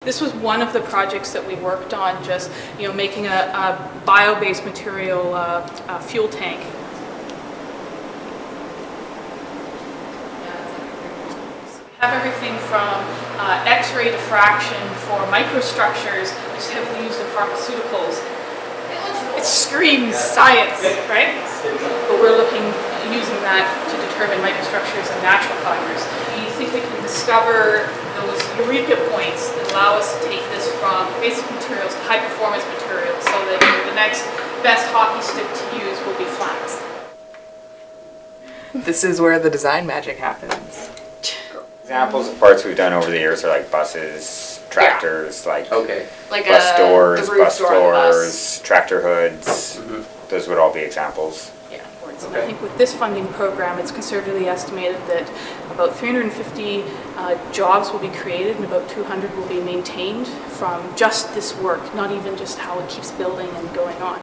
This was one of the projects that we worked on, just making a bio-based material fuel tank. We have everything from X-ray diffraction for microstructures, which is heavily used in pharmaceuticals. It screams science, right? But we're using that to determine microstructures and natural fibers. We think we can discover those eureka points that allow us to take this from basic materials to high performance materials, so that the next best hockey stick to use will be flats. This is where the design magic happens. Examples of parts we've done over the years are like buses, tractors, like bus doors, the roof bus door on the floors, bus. tractor hoods. Those would all be examples. Yeah, I think with this funding program, it's conservatively estimated that about 350 jobs will be created and about 200 will be maintained from just this work, not even just how it keeps building and going on.